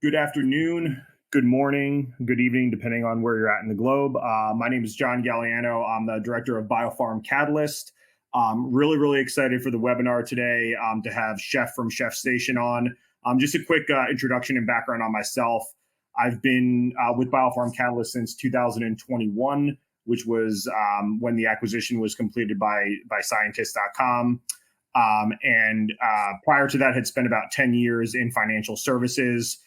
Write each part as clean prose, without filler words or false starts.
Good afternoon, good morning, good evening, depending on where you're at in the globe. My name is John Galliano. I'm the director of BioPharmCatalyst. Really excited for the webinar today to have Sheff from Sheff Station on. Just a quick introduction and background on myself. I've been with BioPharmCatalyst since 2021, which was when the acquisition was completed by Scientist.com. Prior to that, had spent about 10 years in financial services,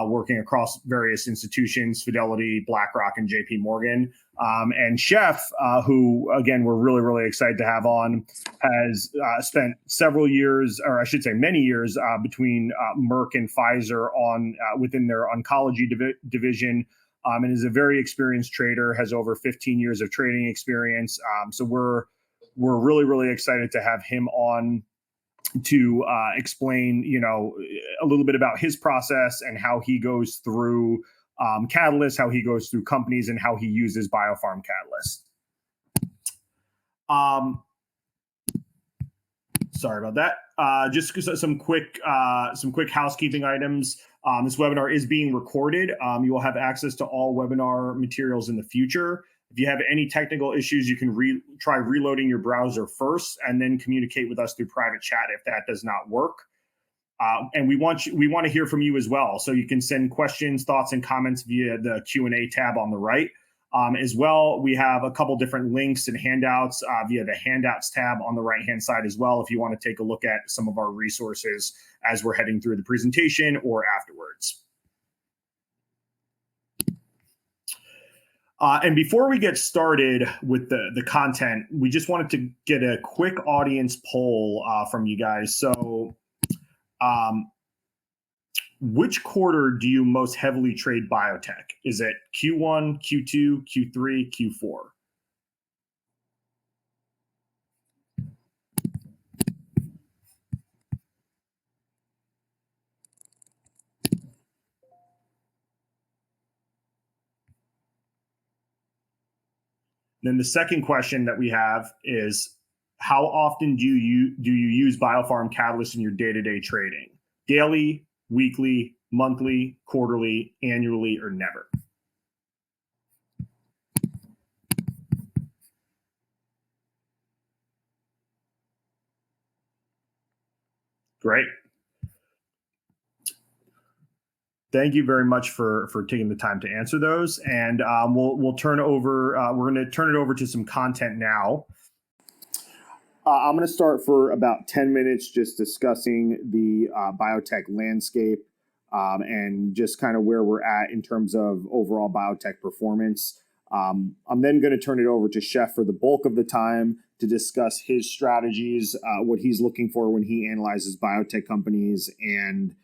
working across various institutions, Fidelity, BlackRock, and JP Morgan. And Sheff, who, again, we're really excited to have on, has spent several years, or I should say many years, between Merck and Pfizer within their oncology division, and is a very experienced trader, has over 15 years of trading experience. So we're really excited to have him on to explain, a little bit about his process and how he goes through Catalyst, how he goes through companies, and how he uses BioPharmCatalyst. Sorry about that. Just some quick housekeeping items. This webinar is being recorded. You will have access to all webinar materials in the future. If you have any technical issues, you can try reloading your browser first and then communicate with us through private chat if that does not work. And we want to hear from you as well. So you can send questions, thoughts, and comments via the Q&A tab on the right. As well, we have a couple different links and handouts via the handouts tab on the right-hand side as well, if you want to take a look at some of our resources as we're heading through the presentation or afterwards. And before we get started with the content, we just wanted to get a quick audience poll from you guys. So which quarter do you most heavily trade biotech? Is it Q1, Q2, Q3, Q4? Then the second question that we have is, how often do you use BioPharmCatalyst in your day-to-day trading? Daily, weekly, monthly, quarterly, annually, or never? Great. Thank you very much for taking the time to answer those. And we'll turn over. We're going to turn it over to some content now. I'm going to start for about 10 minutes just discussing the biotech landscape and just kind of where we're at in terms of overall biotech performance. I'm then going to turn it over to Sheff for the bulk of the time to discuss his strategies, what he's looking for when he analyzes biotech companies, and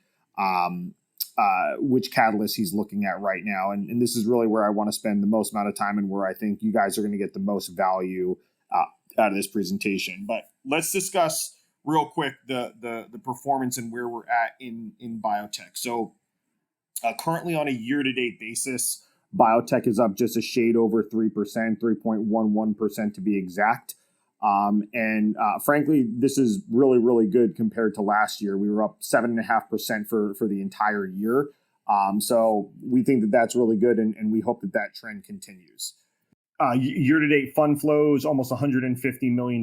which catalyst he's looking at right now. And this is really where I want to spend the most amount of time and where I think you guys are going to get the most value out of this presentation. But let's discuss real quick the performance and where we're at in biotech. So currently on a year-to-date basis, biotech is up just a shade over 3%, 3.11% to be exact. Frankly, this is really good compared to last year. We were up 7.5% for the entire year. So we think that that's really good, and we hope that that trend continues. Year-to-date fund flows, almost $150 million,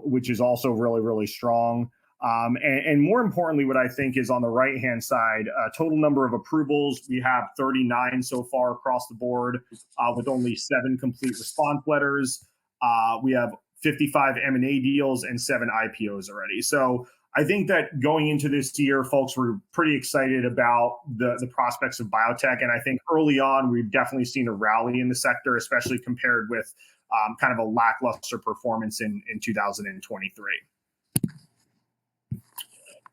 which is also really strong. And more importantly, what I think is on the right-hand side, total number of approvals, we have 39 so far across the board, with only 7 complete response letters. We have 55 M&A deals and 7 IPOs already. So I think that going into this year, folks, were pretty excited about the prospects of biotech. And I think early on, we've definitely seen a rally in the sector, especially compared with kind of a lackluster performance in 2023.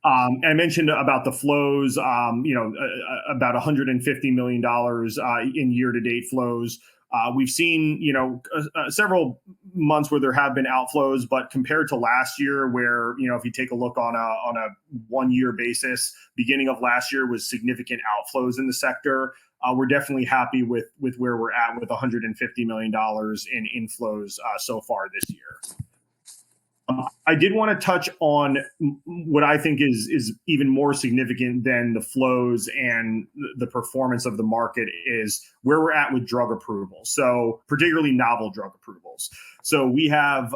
And I mentioned about the flows, about $150 million in year-to-date flows. We've seen, several months where there have been outflows, but compared to last year, where, if you take a look on a 1-year basis, beginning of last year was significant outflows in the sector. We're definitely happy with where we're at with $150 million in inflows so far this year. I did want to touch on what I think is even more significant than the flows and the performance of the market is where we're at with drug approvals. So particularly novel drug approvals. So we have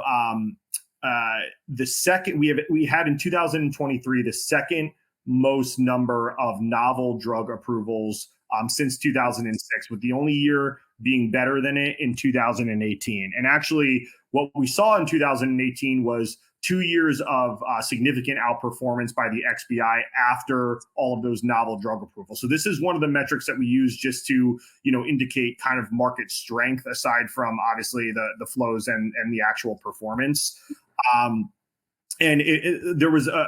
we had in 2023 the second most number of novel drug approvals since 2006, with the only year being better than it in 2018. And actually, what we saw in 2018 was 2 years of significant outperformance by the XBI after all of those novel drug approvals. So this is one of the metrics that we use just to, indicate kind of market strength, aside from obviously the flows and the actual performance. And there was a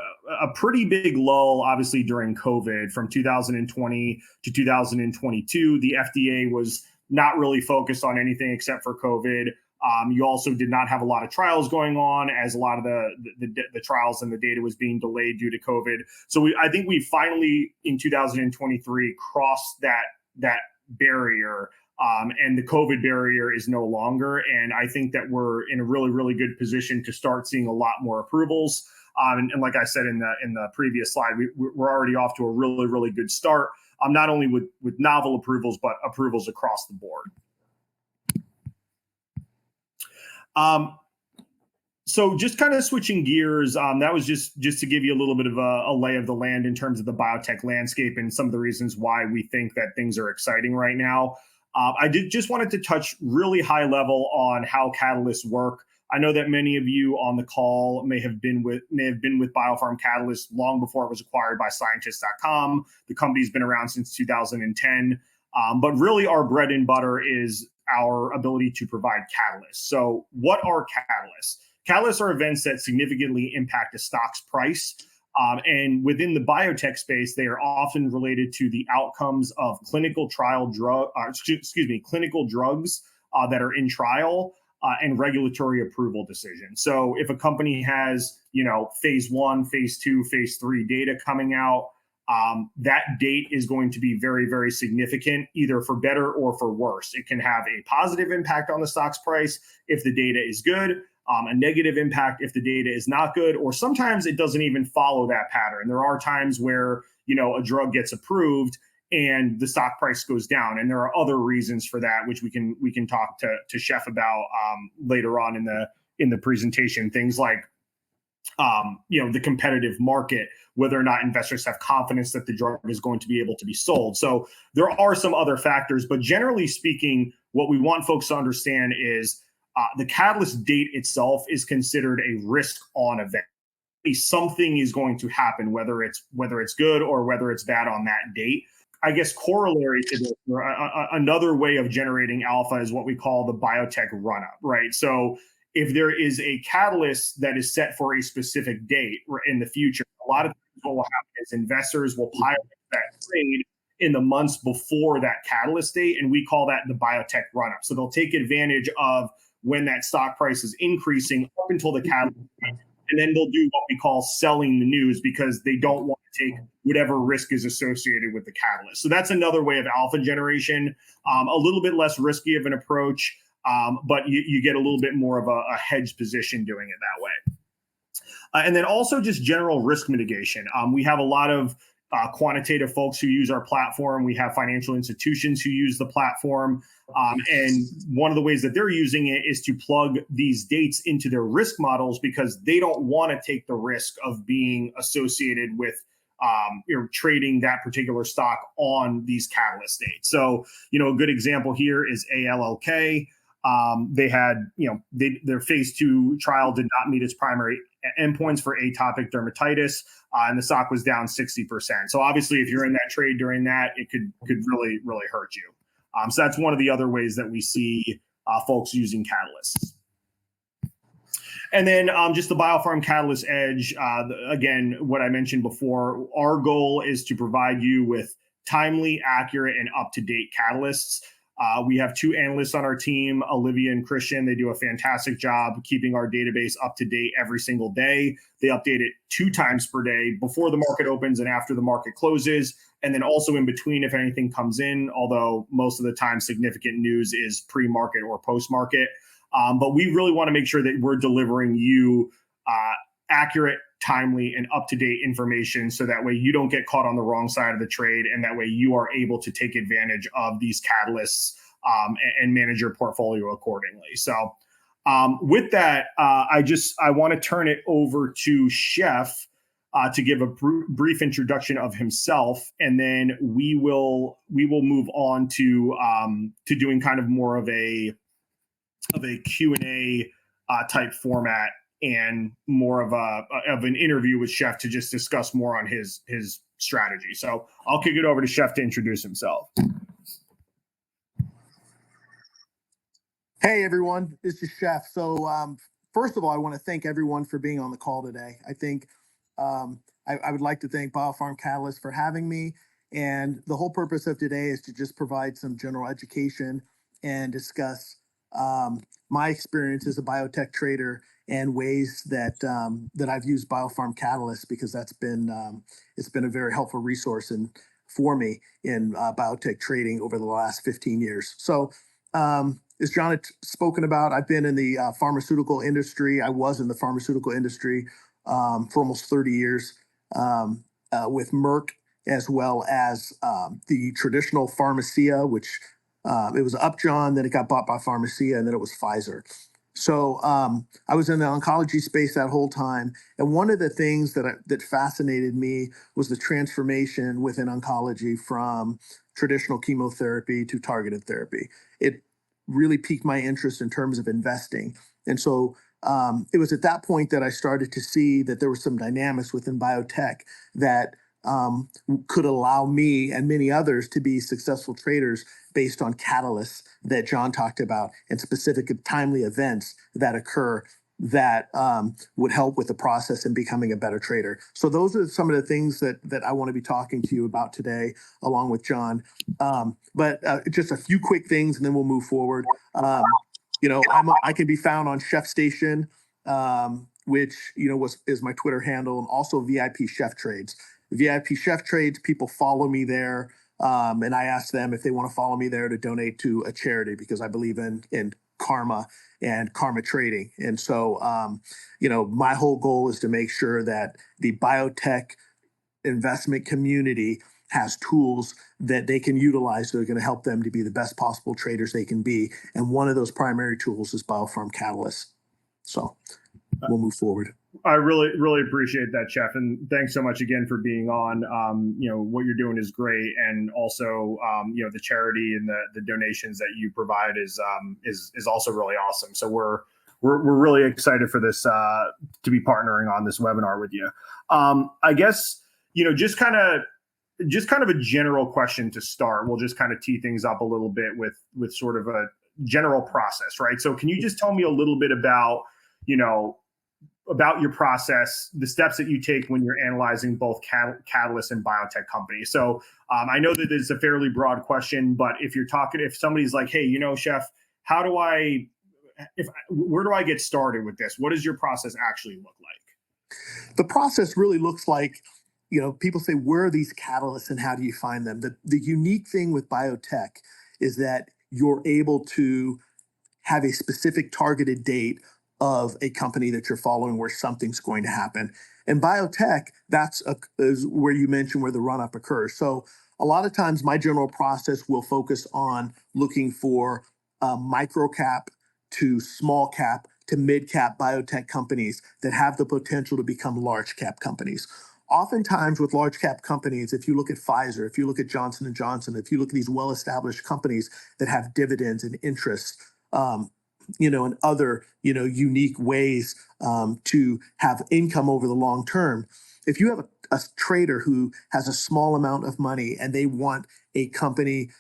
pretty big lull, obviously, during COVID from 2020 to 2022. The FDA was not really focused on anything except for COVID. You also did not have a lot of trials going on, as a lot of the trials and the data was being delayed due to COVID. So I think we finally, in 2023, crossed that barrier. And the COVID barrier is no longer. And I think that we're in a really, really good position to start seeing a lot more approvals. And like I said in the previous slide, we're already off to a really, really good start, not only with novel approvals, but approvals across the board. So just kind of switching gears, that was just to give you a little bit of a lay of the land in terms of the biotech landscape and some of the reasons why we think that things are exciting right now. I just wanted to touch really high level on how catalysts work. I know that many of you on the call may have been with BioPharmCatalyst long before it was acquired by Scientist.com. The company's been around since 2010, but really our bread and butter is our ability to provide catalysts. So what are catalysts? Catalysts are events that significantly impact a stock's price. And within the biotech space, they are often related to the outcomes of clinical drugs that are in trial and regulatory approval decisions. So if a company has, phase 1, phase 2, phase 3 data coming out, that date is going to be very, very significant, either for better or for worse. It can have a positive impact on the stock's price if the data is good, a negative impact if the data is not good, or sometimes it doesn't even follow that pattern. There are times where, a drug gets approved and the stock price goes down, and there are other reasons for that, which we can talk to Sheff about later on in the presentation. Things like the competitive market, whether or not investors have confidence that the drug is going to be able to be sold. So there are some other factors, but generally speaking, what we want folks to understand is the catalyst date itself is considered a risk-on event. Something is going to happen, whether it's good or whether it's bad on that date. I guess corollary to this, another way of generating alpha is what we call the biotech run-up, right? So if there is a catalyst that is set for a specific date in the future, a lot of times what will happen is investors will pile that trade in the months before that catalyst date, and we call that the biotech run-up. So they'll take advantage of when that stock price is increasing up until the catalyst date, and then they'll do what we call selling the news, because they don't want to take whatever risk is associated with the catalyst. So that's another way of alpha generation, a little bit less risky of an approach. But you get a little bit more of a hedged position doing it that way. And then also just general risk mitigation. We have a lot of quantitative folks who use our platform. We have financial institutions who use the platform. And one of the ways that they're using it is to plug these dates into their risk models, because they don't want to take the risk of being associated with trading that particular stock on these catalyst dates. So, a good example here is ALLK. They had, their phase 2 trial did not meet its primary endpoints for atopic dermatitis, and the stock was down 60%. So obviously, if you're in that trade during that, it could really, really hurt you. So that's one of the other ways that we see folks using catalysts. And then just the BioPharmCatalyst Edge, again, what I mentioned before, our goal is to provide you with timely, accurate, and up-to-date catalysts. We have 2 analysts on our team, Olivia and Christian. They do a fantastic job keeping our database up to date every single day. They update it 2 times per day, before the market opens and after the market closes, and then also in between if anything comes in, although most of the time significant news is pre-market or post-market. But we really want to make sure that we're delivering you accurate, timely, and up-to-date information, so that way you don't get caught on the wrong side of the trade, and that way you are able to take advantage of these catalysts and manage your portfolio accordingly. So with that, I want to turn it over to Sheff to give a brief introduction of himself, and then we will move on to doing kind of more of a Q&A type format, and more of an interview with Sheff to just discuss more on his strategy. So I'll kick it over to Sheff to introduce himself. Hey everyone, this is Sheff. So first of all, I want to thank everyone for being on the call today. I think I would like to thank BioPharmCatalyst for having me. And the whole purpose of today is to just provide some general education and discuss my experience as a biotech trader and ways that that I've used BioPharmCatalyst, because that's been it's been a very helpful resource for me in biotech trading over the last 15 years. So as John had spoken about, I've been in the pharmaceutical industry. I was in the pharmaceutical industry for almost 30 years with Merck, as well as the traditional Pharmacia, which it was Upjohn, then it got bought by Pharmacia, and then it was Pfizer. So I was in the oncology space that whole time. And one of the things that fascinated me was the transformation within oncology from traditional chemotherapy to targeted therapy. It really piqued my interest in terms of investing. And so it was at that point that I started to see that there were some dynamics within biotech that could allow me and many others to be successful traders based on catalysts that John talked about, and specific timely events that occur that would help with the process and becoming a better trader. So those are some of the things that I want to be talking to you about today, along with John. But just a few quick things, and then we'll move forward. I can be found on Sheff Station, which is my Twitter handle, and also VIP Sheff Trades. VIP Sheff Trades, people follow me there, and I ask them if they want to follow me there to donate to a charity, because I believe in karma and karma trading. And so, my whole goal is to make sure that the biotech investment community has tools that they can utilize that are going to help them to be the best possible traders they can be. And one of those primary tools is BioPharmCatalyst. So we'll move forward. I really, really appreciate that, Sheff, and thanks so much again for being on. What you're doing is great, and also, the charity and the donations that you provide is also really awesome. So we're really excited for this to be partnering on this webinar with you. I guess just kind of a general question to start. We'll just kind of tee things up a little bit with sort of a general process, right? So can you just tell me a little bit about your process, the steps that you take when you're analyzing both catalyst and biotech companies? So I know that it's a fairly broad question, but if somebody's like, hey, Sheff, where do I get started with this? What does your process actually look like? The process really looks like, people say, where are these catalysts and how do you find them? The unique thing with biotech is that you're able to have a specific targeted date of a company that you're following where something's going to happen. In biotech, is where you mentioned where the run-up occurs. So a lot of times my general process will focus on looking for micro cap to small cap to mid cap biotech companies that have the potential to become large cap companies. Oftentimes with large cap companies, if you look at Pfizer, if you look at Johnson & Johnson, if you look at these well-established companies that have dividends and interest, and other, unique ways to have income over the long term. If you have a trader who has a small amount of money and they want a company,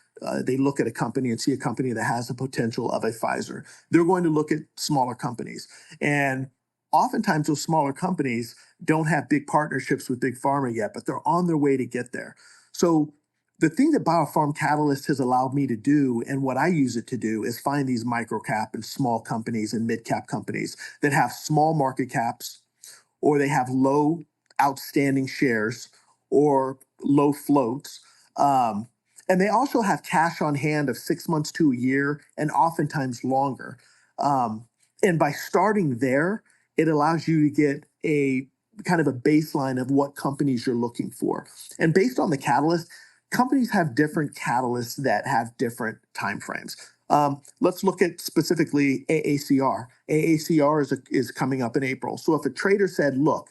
they look at a company and see a company that has the potential of a Pfizer, they're going to look at smaller companies. And oftentimes those smaller companies don't have big partnerships with big pharma yet, but they're on their way to get there. So the thing that BioPharmCatalyst has allowed me to do, and what I use it to do, is find these micro cap and small companies and mid cap companies that have small market caps, or they have low outstanding shares or low floats. And they also have cash on hand of 6 months to a year, and oftentimes longer. And by starting there it allows you to get a kind of a baseline of what companies you're looking for. And based on the catalyst, companies have different catalysts that have different timeframes. Let's look at specifically AACR. AACR is coming up in April. So if a trader said, look,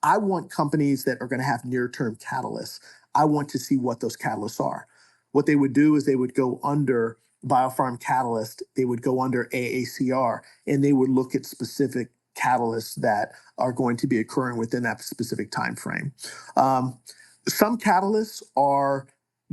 I want companies that are going to have near-term catalysts, I want to see what those catalysts are. What they would do is they would go under BioPharmCatalyst, they would go under AACR, and they would look at specific catalysts that are going to be occurring within that specific time frame. Some catalysts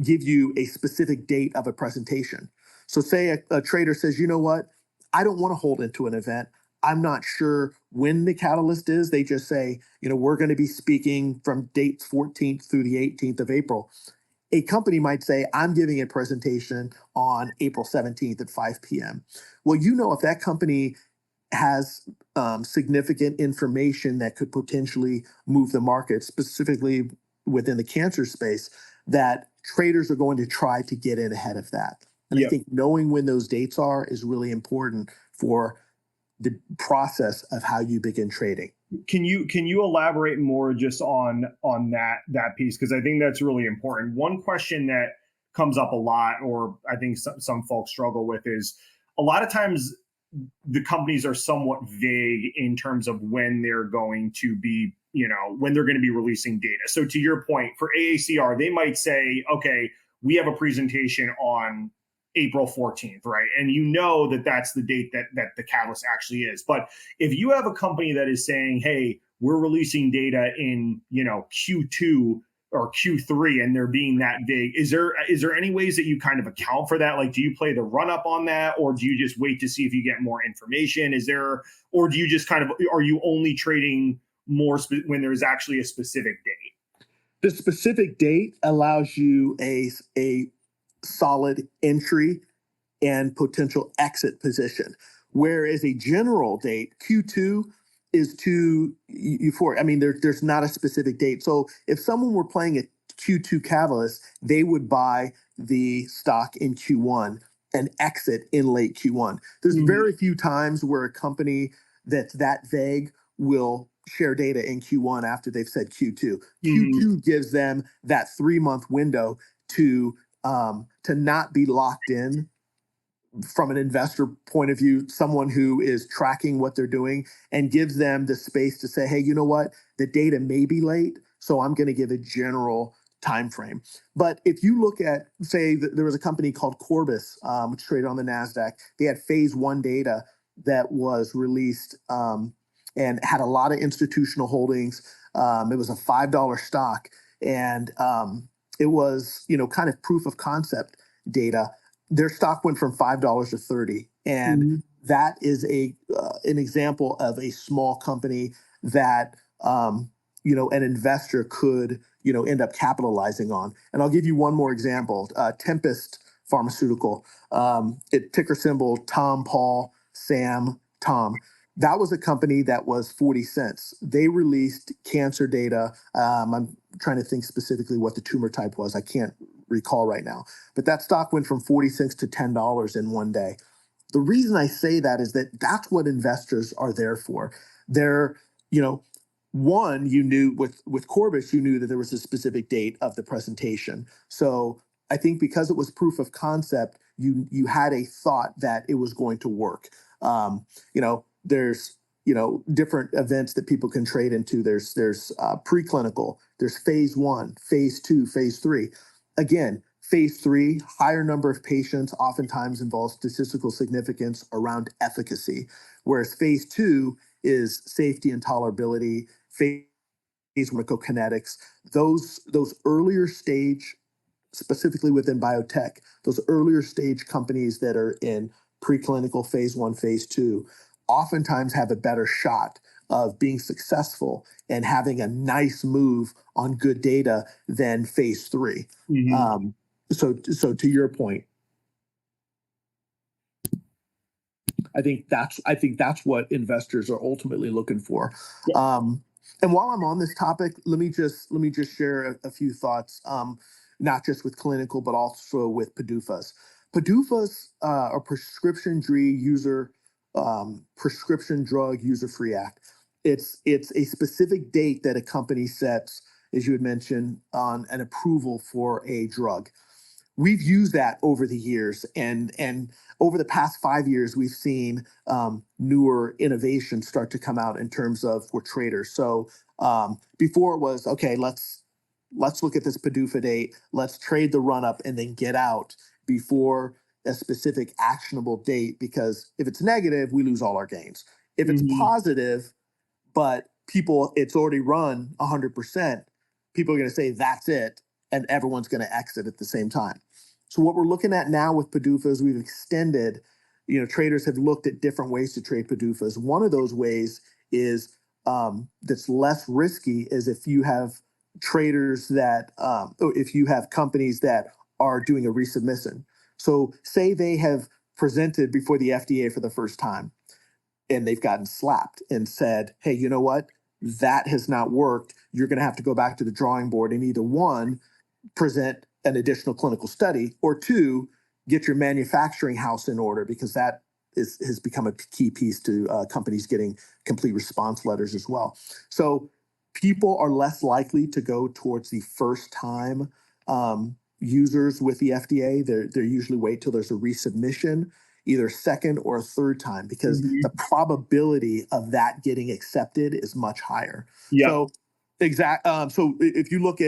give you a specific date of a presentation. So say a trader says, you know what, I don't want to hold into an event. I'm not sure when the catalyst is. They just say, we're going to be speaking from date 14th through the 18th of April. A company might say, I'm giving a presentation on April 17th at 5 p.m. Well, if that company has significant information that could potentially move the market, specifically within the cancer space, that traders are going to try to get in ahead of that. And I think knowing when those dates are is really important for the process of how you begin trading. Can you elaborate more just on that piece? Because I think that's really important. One question that comes up a lot, or I think some folks struggle with, is a lot of times the companies are somewhat vague in terms of when they're going to be, when they're going to be releasing data. So to your point, for AACR, they might say, okay, we have a presentation on April 14th, right? And that's the date that the catalyst actually is. But if you have a company that is saying, hey, we're releasing data in, Q2 or Q3, and they're being that vague, is there any ways that you kind of account for that? Like, do you play the run up on that, or do you just wait to see if you get more information? Or do you just are you only trading more when there's actually a specific date? The specific date allows you a solid entry and potential exit position. Whereas a general date, Q2, is too euphoric. I mean, there's not a specific date. So if someone were playing a Q2 catalyst, they would buy the stock in Q1 and exit in late Q1. There's very few times where a company that's that vague will share data in Q1 after they've said Q2. Q2 gives them that 3-month window to not be locked in from an investor point of view, someone who is tracking what they're doing, and gives them the space to say, hey, you know what, the data may be late, so I'm going to give a general time frame. But if you look at, say, there was a company called Corbis, which traded on the NASDAQ. They had phase 1 data that was released and had a lot of institutional holdings. It was a $5 stock, and it was, kind of proof of concept data. Their stock went from $5 to $30, and that is an example of a small company that an investor could end up capitalizing on. And I'll give you one more example: Tempest Pharmaceutical, ticker symbol Tom, Paul, Sam, Tom. That was a company that was 40 cents. They released cancer data. I'm trying to think specifically what the tumor type was. I can't recall right now. But that stock went from 40 cents to $10 in one day. The reason I say that is that that's what investors are there for. They're, one, you knew with Corbis, you knew that there was a specific date of the presentation. So I think because it was proof of concept, you had a thought that it was going to work. There's different events that people can trade into. There's preclinical, there's phase 1, phase 2, phase 3. Again, phase 3, higher number of patients, oftentimes involves statistical significance around efficacy, whereas phase 2 is safety and tolerability, phase pharmacokinetics. Those earlier stage, specifically within biotech, those earlier stage companies that are in preclinical phase 1, phase 2, oftentimes have a better shot of being successful and having a nice move on good data than phase 3. So to your point, I think that's what investors are ultimately looking for. And while I'm on this topic, let me just share a few thoughts, not just with clinical, but also with PDUFAs. PDUFAs are Prescription Drug User Free Act. it's a specific date that a company sets, as you had mentioned, on an approval for a drug. We've used that over the years, and over the past 5 years, we've seen newer innovations start to come out in terms of for traders. So before it was okay, let's look at this PDUFA date, let's trade the run up, and then get out before a specific actionable date. Because if it's negative, we lose all our gains. If it's Hmm. positive, but people, it's already run 100%, people are going to say that's it, and everyone's going to exit at the same time. So what we're looking at now with PDUFAs, we've extended, traders have looked at different ways to trade PDUFAs. One of those ways is that's less risky is if you have traders that, or if you have companies that are doing a resubmission. So say they have presented before the FDA for the first time, and they've gotten slapped and said, hey, you know what? That has not worked. You're going to have to go back to the drawing board and either one, present an additional clinical study, or two, get your manufacturing house in order, because that has become a key piece to companies getting complete response letters as well. So people are less likely to go towards the first time users with the FDA. They're usually wait till there's a resubmission, either second or third time, because the Hmm. probability of that getting accepted is much higher. Yep. So So if you look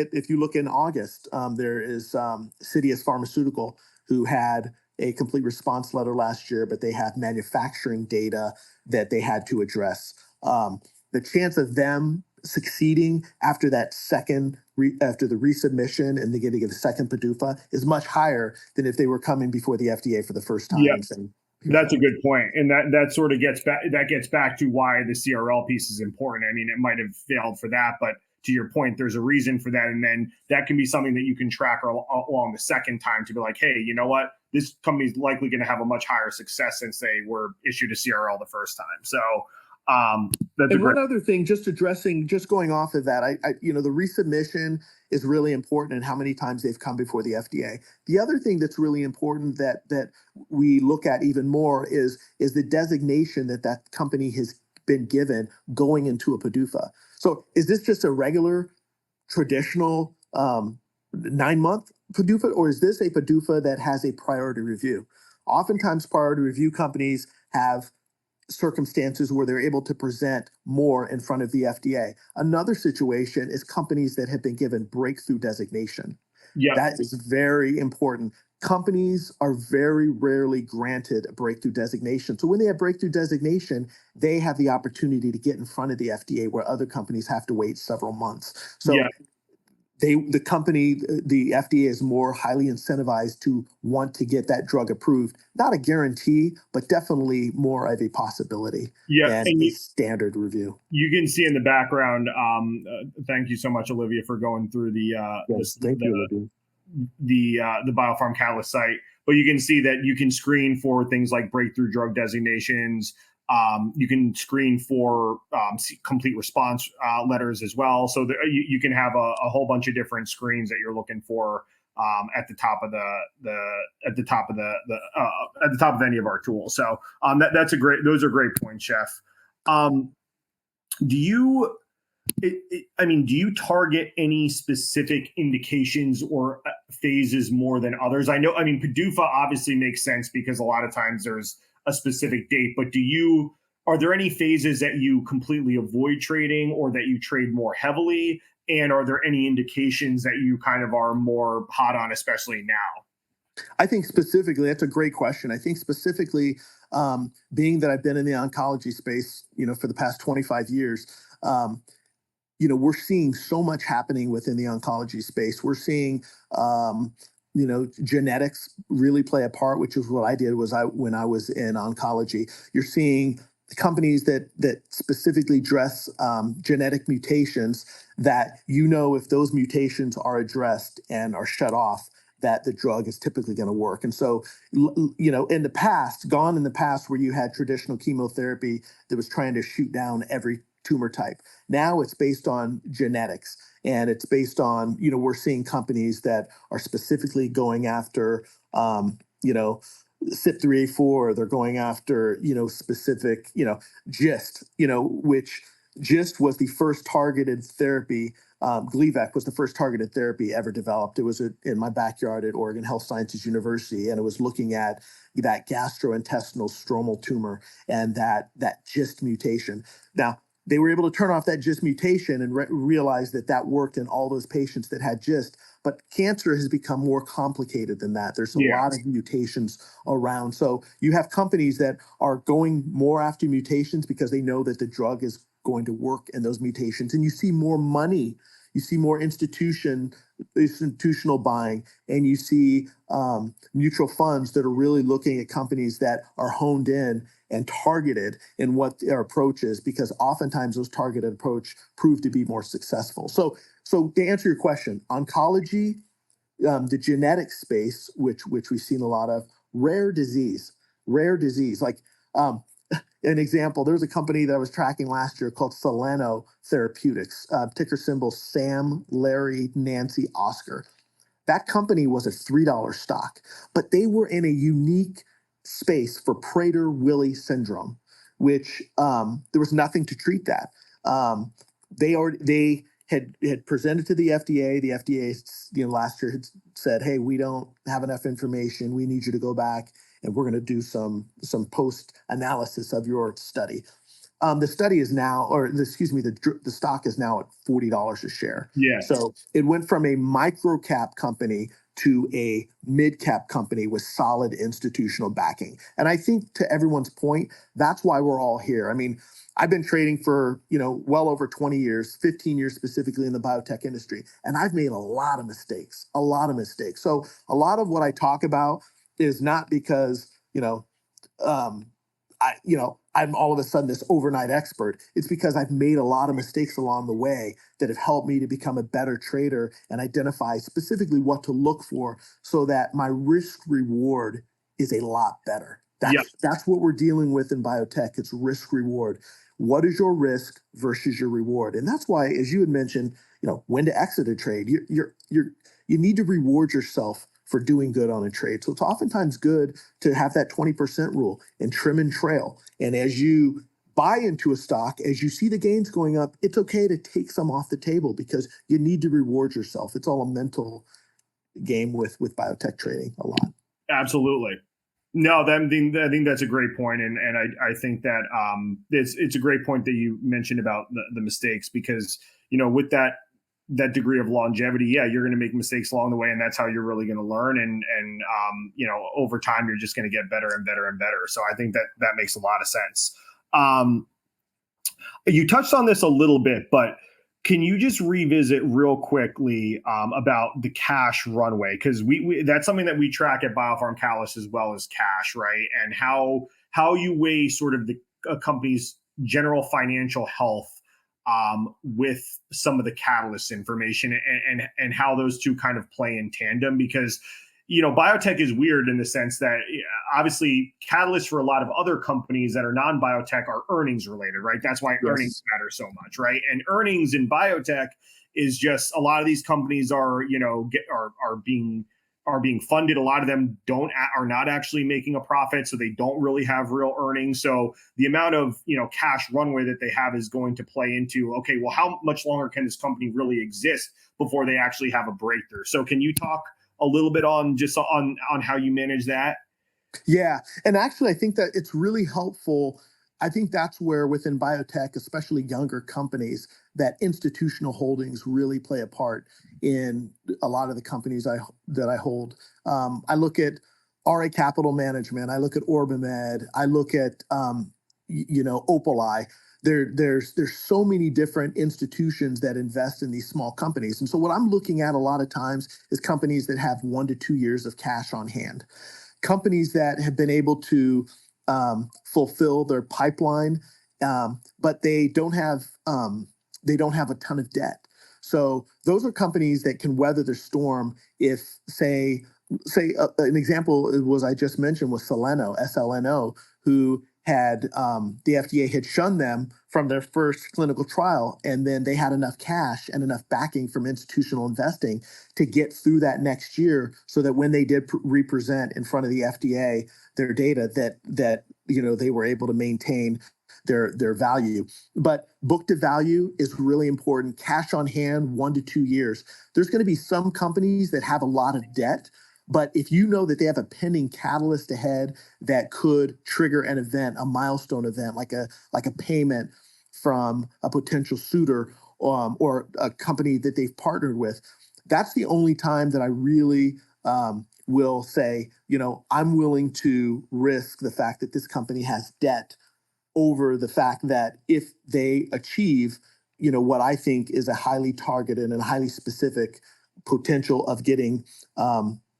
in August, there is Citius Pharmaceutical, who had a complete response letter last year, but they have manufacturing data that they had to address. The chance of them succeeding after that after the resubmission and they getting a second PDUFA is much higher than if they were coming before the FDA for the first time Yep. and saying, "Here's That's how a it is." good point, and that sort of gets back to why the CRL piece is important. I mean, it might have failed for that, but to your point, there's a reason for that, and then that can be something that you can track along the second time to be like, hey, you know what? This company's likely going to have a much higher success since they were issued a CRL the first time. So that's a And great. one other thing, just going off of that, the resubmission is really important and how many times they've come before the FDA. The other thing that's really important that we look at even more is the designation that company has been given going into a PDUFA. So is this just a regular traditional 9-month PDUFA, or is this a PDUFA that has a priority review? Oftentimes, priority review companies have circumstances where they're able to present more in front of the FDA. Another situation is companies that have been given breakthrough designation. Yep. That is very important. Companies are very rarely granted a breakthrough designation. So when they have breakthrough designation, they have the opportunity to get in front of the FDA where other companies have to wait several months. Yep. So the FDA is more highly incentivized to want to get that drug approved. Not a guarantee, but definitely more of a possibility Yep. than And a standard review. you can see in the background. Thank you so much, Olivia, for going through Yes, thank you, Olivia. the BioPharmCatalyst site. But you can see that you can screen for things like breakthrough drug designations. You can screen for complete response letters as well. So you can have a whole bunch of different screens that you're looking for at the top of at the top of any of our tools. So those are great points, Sheff. Um, do you I mean, do you target any specific indications or phases more than others? I know, I mean, PDUFA obviously makes sense because a lot of times there's a specific date, but are there any phases that you completely avoid trading or that you trade more heavily? And are there any indications that you kind of are more hot on, especially now? I think specifically, that's a great question. I think specifically, being that I've been in the oncology space, for the past 25 years, we're seeing so much happening within the oncology space. We're seeing, genetics really play a part, which is what I did when I was in oncology. You're seeing companies that specifically address genetic mutations that if those mutations are addressed and are shut off, that the drug is typically going to work. And so, in the past, where you had traditional chemotherapy that was trying to shoot down every tumor type. Now it's based on genetics, and it's based on, we're seeing companies that are specifically going after, CYP3A4, they're going after, specific, GIST, which GIST was the first targeted therapy. Gleevec was the first targeted therapy ever developed. It was in my backyard at Oregon Health Sciences University, and it was looking at that gastrointestinal stromal tumor and that GIST mutation. Now, they were able to turn off that GIST mutation and realize that that worked in all those patients that had GIST. But cancer has become more complicated than that. There's a Yeah. lot of mutations around. So you have companies that are going more after mutations because they know that the drug is going to work in those mutations. And you see more money, you see more institutional buying, and you see mutual funds that are really looking at companies that are honed in and targeted in what their approach is, because oftentimes those targeted approach prove to be more successful. So to answer your question, oncology, the genetic space, which we've seen a lot of, rare disease. Like an example, there's a company that I was tracking last year called Soleno Therapeutics, ticker symbol Sam, Larry, Nancy, Oscar. That company was a $3 stock, but they were in a unique space for Prader-Willi syndrome, which there was nothing to treat that. They had presented to the FDA. The FDA, last year had said, "Hey, we don't have enough information. We need you to go back, and we're going to do some post analysis of your study." The study is now, or excuse me, the stock is now at $40 a share. Yeah. So it went from a micro cap company to a mid cap company with solid institutional backing. And I think, to everyone's point, that's why we're all here. I mean, I've been trading for, well over 20 years, 15 years specifically in the biotech industry, and I've made a lot of mistakes, a lot of mistakes. So a lot of what I talk about is not because, um, I'm all of a sudden this overnight expert. It's because I've made a lot of mistakes along the way that have helped me to become a better trader and identify specifically what to look for so that my risk reward is a lot better. Yeah. That's what we're dealing with in biotech. It's risk reward. What is your risk versus your reward? And that's why, as you had mentioned, when to exit a trade. You need to reward yourself for doing good on a trade. So it's oftentimes good to have that 20% rule and trim and trail. And as you buy into a stock, as you see the gains going up, it's okay to take some off the table because you need to reward yourself. It's all a mental game with biotech trading a lot. Absolutely. No, I think that's a great point, and I think that it's a great point that you mentioned about the mistakes, because with that degree of longevity, yeah, you're going to make mistakes along the way, and that's how you're really going to learn. And over time, you're just going to get better and better and better. So I think that makes a lot of sense. You touched on this a little bit, but can you just revisit real quickly about the cash runway? Because we that's something that we track at BioPharmCatalyst as well as cash, right? And how you weigh sort of the company's general financial health with some of the catalyst information, and how those two kind of play in tandem. Because biotech is weird in the sense that obviously catalysts for a lot of other companies that are non-biotech are earnings related, right? That's why earnings matter so much, right? And earnings in biotech is just, a lot of these companies are being funded. A lot of them are not actually making a profit, so they don't really have real earnings. So the amount of cash runway that they have is going to play into, okay, well, how much longer can this company really exist before they actually have a breakthrough? So can you talk a little bit on how you manage that? Yeah. And actually, I think that it's really helpful. I think that's where, within biotech, especially younger companies, that institutional holdings really play a part in a lot of the companies that I hold. I look at RA Capital Management. I look at Orbimed. I look at Opali. There's so many different institutions that invest in these small companies. And so what I'm looking at a lot of times is companies that have 1 to 2 years of cash on hand, companies that have been able to fulfill their pipeline, but they don't have a ton of debt. So those are companies that can weather the storm. If an example was, I just mentioned, was SLNO, who had the FDA had shunned them from their first clinical trial, and then they had enough cash and enough backing from institutional investing to get through that next year, so that when they did represent in front of the FDA their data, that they were able to maintain their value. But book to value is really important. Cash on hand, 1 to 2 years. There's going to be some companies that have a lot of debt, but if you know that they have a pending catalyst ahead that could trigger an event, a milestone event, like a payment from a potential suitor, or a company that they've partnered with, that's the only time that I really will say, I'm willing to risk the fact that this company has debt over the fact that if they achieve, what I think is a highly targeted and highly specific potential of getting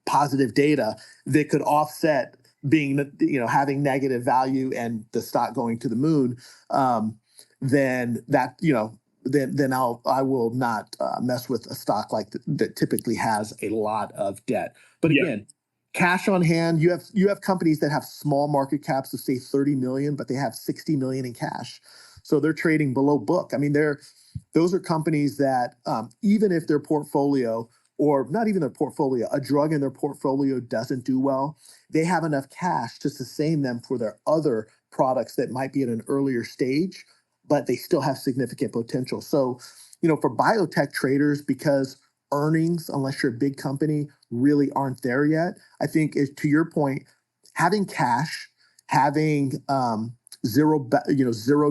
positive data that could offset being, having negative value and the stock going to the moon, then that, then I will not mess with a stock like that typically has a lot of debt. But Yeah. again, cash on hand. You have companies that have small market caps of say 30 million, but they have 60 million in cash, so they're trading below book. I mean, those are companies that even if their portfolio, or not even their portfolio, a drug in their portfolio doesn't do well, they have enough cash to sustain them for their other products that might be at an earlier stage, but they still have significant potential. So, for biotech traders, because earnings, unless you're a big company, really aren't there yet, I think to your point, having cash, having zero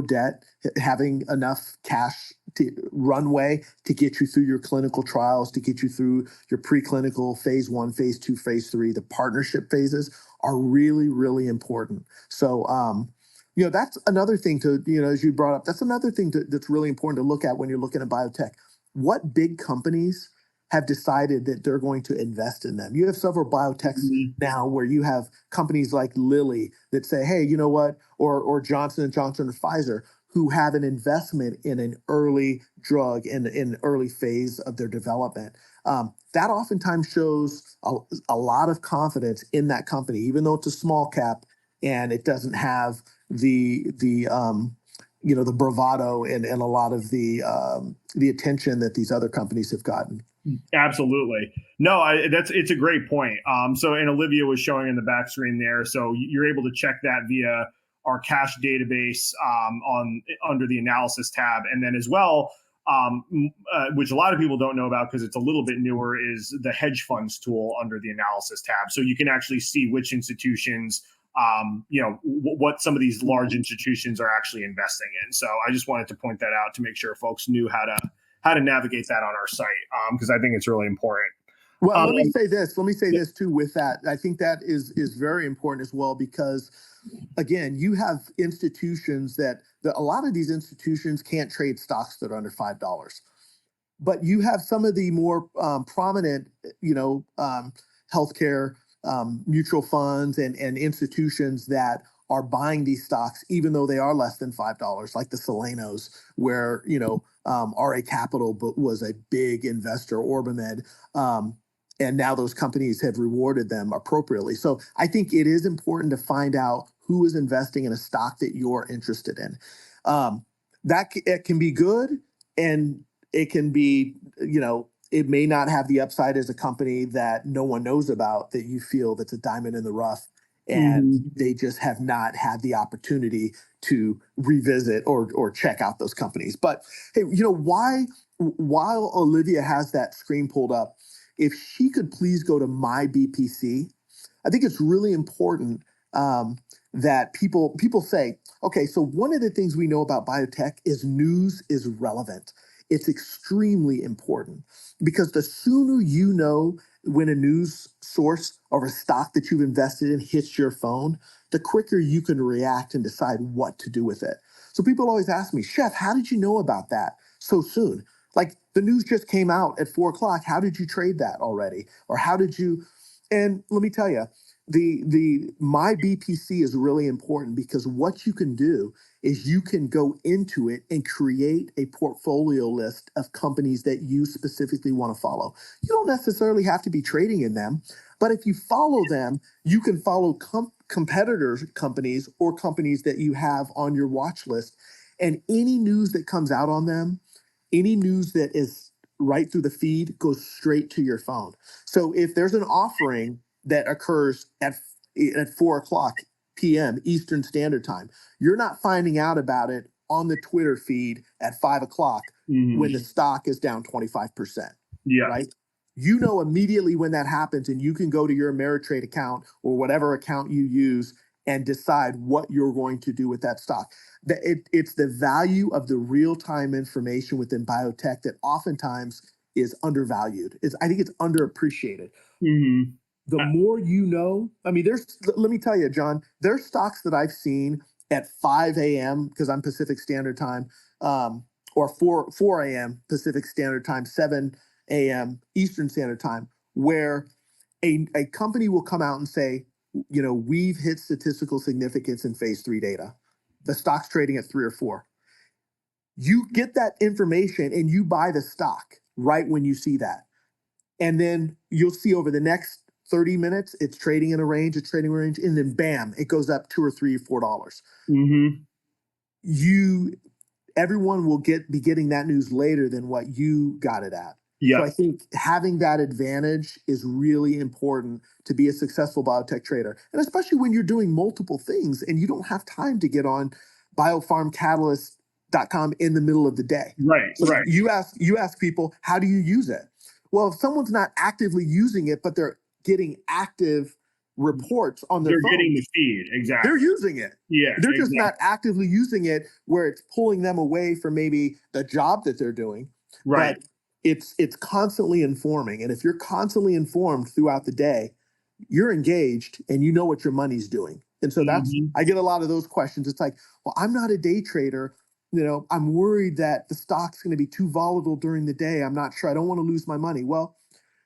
debt, having enough cash runway to get you through your clinical trials, to get you through your preclinical phase 1, phase 2, phase 3, the partnership phases are really, really important. So, that's another thing to, as you brought up, that's another thing that's really important to look at when you're looking at biotech. What big companies have decided that they're going to invest in them? You have several biotechs now where you have companies like Lilly that say, hey, you know what, or Johnson and Johnson or Pfizer, who have an investment in an early drug in an early phase of their development. That oftentimes shows a lot of confidence in that company, even though it's a small cap and it doesn't have the bravado and a lot of the attention that these other companies have gotten. Absolutely. No, it's a great point. And Olivia was showing in the back screen there. So you're able to check that via our cash database under the analysis tab. And then as well, which a lot of people don't know about because it's a little bit newer, is the hedge funds tool under the analysis tab. So you can actually see which institutions, what some of these large institutions are actually investing in. So I just wanted to point that out to make sure folks knew how to navigate that on our site, because I think it's really important. Well, let me say this. Let me say this too with that. I think that is very important as well, because again, you have institutions that a lot of these institutions can't trade stocks that are under $5. But you have some of the more prominent, healthcare mutual funds and institutions that are buying these stocks, even though they are less than $5, like the Selenos, where RA Capital was a big investor, Orbimed, and now those companies have rewarded them appropriately. So I think it is important to find out who is investing in a stock that you're interested in. It can be good, and it can be, it may not have the upside as a company that no one knows about, that you feel that's a diamond in the rough, and they just have not had the opportunity to revisit or check out those companies. But hey, while Olivia has that screen pulled up, if she could please go to my BPC, I think it's really important that people say, okay, so one of the things we know about biotech is news is relevant. It's extremely important, because the sooner you know when a news source or a stock that you've invested in hits your phone, the quicker you can react and decide what to do with it. So people always ask me, Sheff, how did you know about that so soon? Like, the news just came out at 4 o'clock. How did you trade that already? Or how did you? And let me tell you, the my BPC is really important, because what you can do is you can go into it and create a portfolio list of companies that you specifically want to follow. You don't necessarily have to be trading in them, but if you follow them, you can follow competitors' companies or companies that you have on your watch list, and any news that comes out on them, any news that is right through the feed, goes straight to your phone. So if there's an offering that occurs at 4 o'clock p.m. Eastern Standard Time. You're not finding out about it on the Twitter feed at 5 o'clock when the stock is down 25%. Yeah. Right? You know immediately when that happens, and you can go to your Ameritrade account or whatever account you use and decide what you're going to do with that stock. It's the value of the real-time information within biotech that oftentimes is undervalued. I think it's underappreciated. Mm-hmm. The more you know, I mean, let me tell you, John, there's stocks that I've seen at 5 a.m. because I'm Pacific Standard Time, or 4 a.m. Pacific Standard Time, 7 a.m. Eastern Standard Time, where a company will come out and say, we've hit statistical significance in phase 3 data. The stock's trading at 3 or 4. You get that information and you buy the stock right when you see that. And then you'll see over the next 30 minutes, it's trading in a range, and then bam, it goes up $2 or $3 or $4. Mm-hmm. Everyone will be getting that news later than what you got it at. Yeah. So I think having that advantage is really important to be a successful biotech trader. And especially when you're doing multiple things and you don't have time to get on BioPharmCatalyst.com in the middle of the day. Right. So Right. you ask people, how do you use it? Well, if someone's not actively using it, but they're getting active reports on their They're phone, getting the feed. Exactly. they're using it. Yeah. They're exactly. just not actively using it where it's pulling them away from maybe the job that they're doing. Right. But it's constantly informing. And if you're constantly informed throughout the day, you're engaged and you know what your money's doing. And so I get a lot of those questions. It's like, well, I'm not a day trader. I'm worried that the stock's going to be too volatile during the day. I'm not sure. I don't want to lose my money. Well,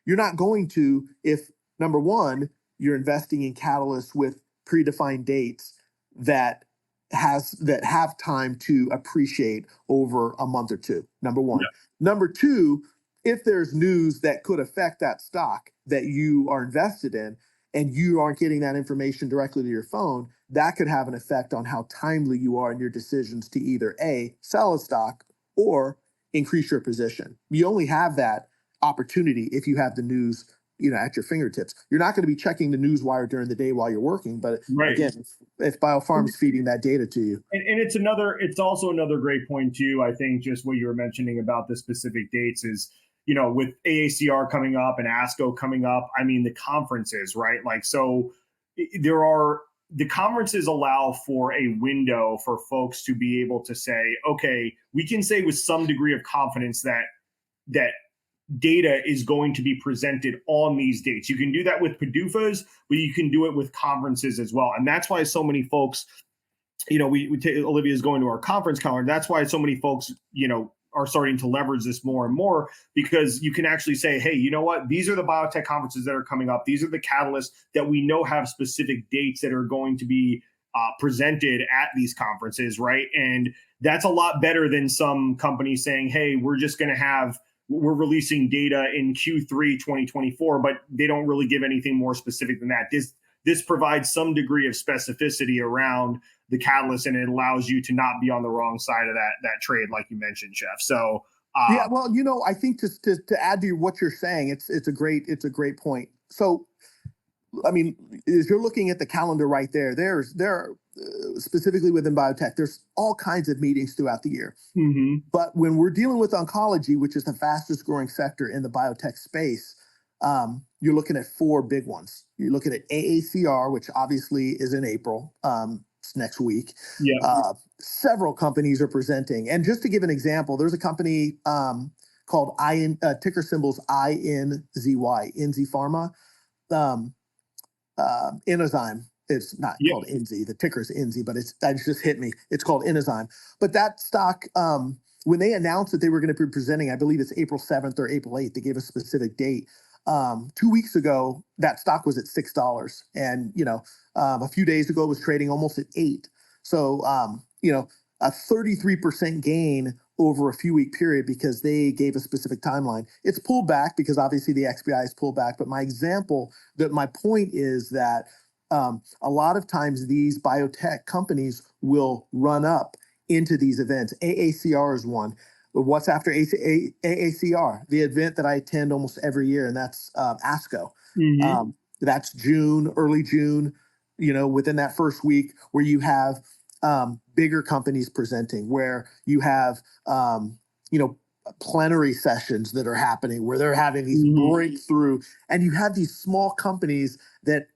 you're not going to if, number one, you're investing in catalysts with predefined dates that have time to appreciate over a month or two. Number one. Yeah. Number two, if there's news that could affect that stock that you are invested in and you aren't getting that information directly to your phone, that could have an effect on how timely you are in your decisions to either A, sell a stock or increase your position. You only have that opportunity if you have the news at your fingertips. You're not going to be checking the news wire during the day while you're working, but Right. again, if BioPharm's feeding that data to you. And it's also another great point too. I think just what you were mentioning about the specific dates is, with AACR coming up and ASCO coming up, I mean, the conferences, right? Like, so the conferences allow for a window for folks to be able to say, okay, we can say with some degree of confidence that data is going to be presented on these dates. You can do that with PDUFAs, but you can do it with conferences as well. And that's why so many folks, Olivia's going to our conference calendar. That's why so many folks, are starting to leverage this more and more, because you can actually say, hey, you know what? These are the biotech conferences that are coming up. These are the catalysts that we know have specific dates that are going to be presented at these conferences, right? And that's a lot better than some companies saying, hey, we're releasing data in Q3 2024, but they don't really give anything more specific than that. This provides some degree of specificity around the catalyst, and it allows you to not be on the wrong side of that trade, like you mentioned, Sheff. So yeah, well, I think to add to what you're saying, it's a great point. So, I mean, if you're looking at the calendar right there are specifically within biotech, there's all kinds of meetings throughout the year. Mm-hmm. But when we're dealing with oncology, which is the fastest growing sector in the biotech space, you're looking at 4 big ones. You're looking at AACR, which obviously is in April. It's next week. Yeah. Several companies are presenting. And just to give an example, there's a company called ticker symbols INZY, NZ Pharma. Inozyme. It's not called INZY. The ticker is INZY, but that just hit me. It's called Inozyme. But that stock, when they announced that they were going to be presenting, I believe it's April 7th or April 8th, they gave a specific date. 2 weeks ago, that stock was at $6. And, a few days ago, it was trading almost at $8. So, a 33% gain over a few week period because they gave a specific timeline. It's pulled back because obviously the XBI is pulled back. But my point is that a lot of times these biotech companies will run up into these events. AACR is one. What's after AACR? The event that I attend almost every year, and that's ASCO. Mm-hmm. That's June, early June. within that first week where you have bigger companies presenting, where you have, you know, plenary sessions that are happening, where they're having these breakthrough, and you have these small companies that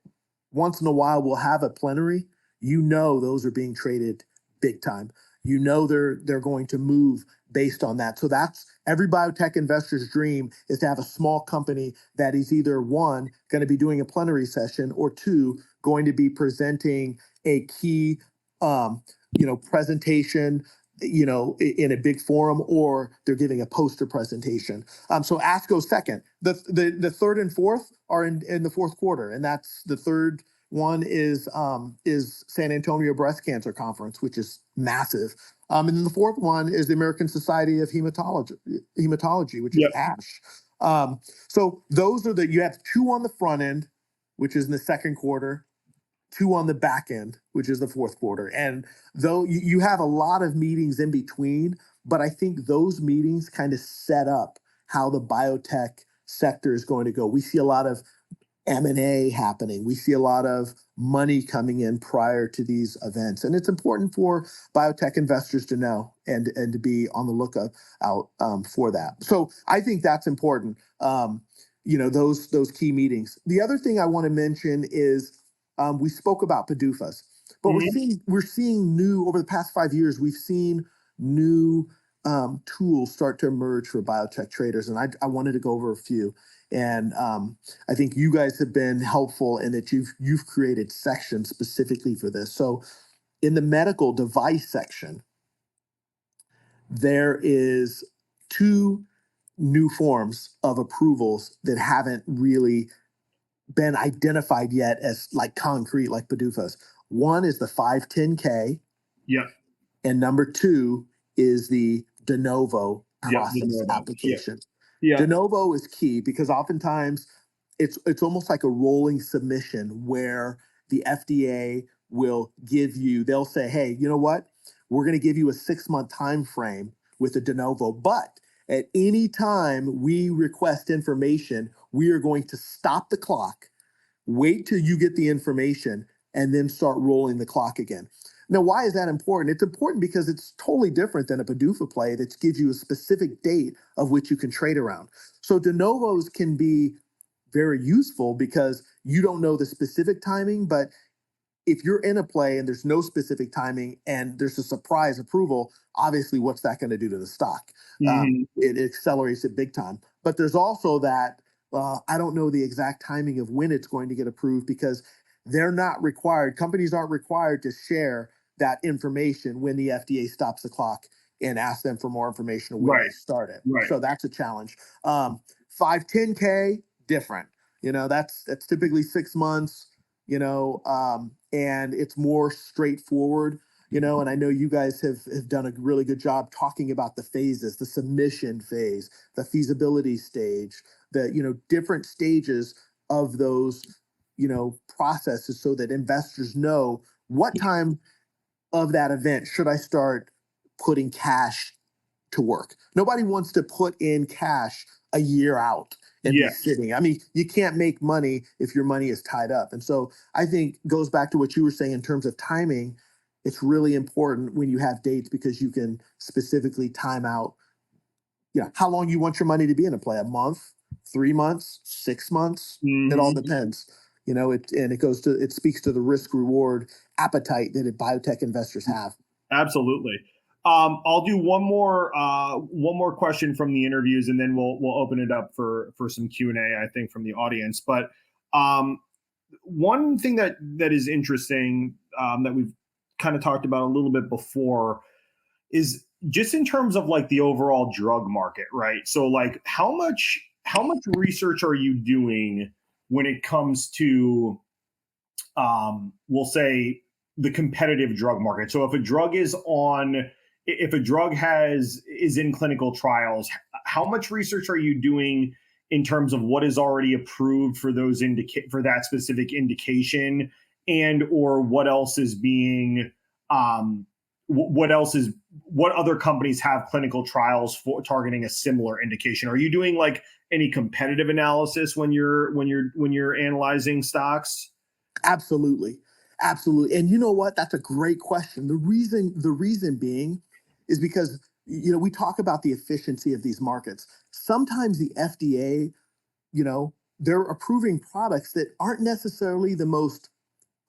once in a while will have a plenary. Those are being traded big time. They're going to move based on that. So that's every biotech investor's dream, is to have a small company that is either one, going to be doing a plenary session, or two, going to be presenting a key presentation, in a big forum, or they're giving a poster presentation. So ASCO's second. The third and fourth are in the fourth quarter, and that's the third one is San Antonio Breast Cancer Conference, which is massive. And then the fourth one is the American Society of Hematology, which is ASH. So those are you have two on the front end, which is in the second quarter, two on the back end, which is the fourth quarter. And though you have a lot of meetings in between, but I think those meetings kind of set up how the biotech sector is going to go. We see a lot of M&A happening. We see a lot of money coming in prior to these events. And it's important for biotech investors to know and to be on the lookout for that. So I think that's important, those key meetings. The other thing I want to mention is we spoke about PDUFAs, but we're seeing new, over the past 5 years, we've seen new tools start to emerge for biotech traders. And I wanted to go over a few. And I think you guys have been helpful in that you've created sections specifically for this. So in the medical device section, there is two new forms of approvals that haven't really been identified yet as like concrete, like PDUFAs. One is the 510K. Yep. And number two is the de novo process application. Yeah. De novo is key because oftentimes it's almost like a rolling submission where the FDA they'll say, hey, you know what? We're going to give you a 6-month time frame with a de novo, but at any time we request information, we are going to stop the clock, wait till you get the information, and then start rolling the clock again. Now, why is that important? It's important because it's totally different than a PDUFA play that gives you a specific date of which you can trade around. So de novos can be very useful because you don't know the specific timing, but if you're in a play and there's no specific timing and there's a surprise approval, obviously what's that going to do to the stock? It accelerates it big time. But there's also that, I don't know the exact timing of when it's going to get approved because companies aren't required to share that information when the FDA stops the clock and asks them for more information when they start it. Right. So that's a challenge. 510K, different. That's typically 6 months, and it's more straightforward, and I know you guys have done a really good job talking about the phases, the submission phase, the feasibility stage, the, different stages of those, processes so that investors know what time of that event should I start putting cash to work. Nobody wants to put in cash a year out and be sitting. I mean, you can't make money if your money is tied up. And so I think goes back to what you were saying in terms of timing. It's really important when you have dates because you can specifically time out, how long you want your money to be in a play, a month, 3 months, 6 months. It all depends. It speaks to the risk reward appetite that biotech investors have. Absolutely. I'll do one more question from the interviews, and then we'll open it up for some Q&A, I think, from the audience. But one thing that is interesting that we've kind of talked about a little bit before is just in terms of like the overall drug market, right? So like how much research are you doing when it comes to we'll say the competitive drug market? So if a drug is in clinical trials, how much research are you doing in terms of what is already approved for for that specific indication, and or what else is being what other companies have clinical trials for targeting a similar indication? Are you doing like any competitive analysis when you're analyzing stocks? Absolutely. Absolutely. And you know what? That's a great question. The reason being is because we talk about the efficiency of these markets. Sometimes the FDA, they're approving products that aren't necessarily the most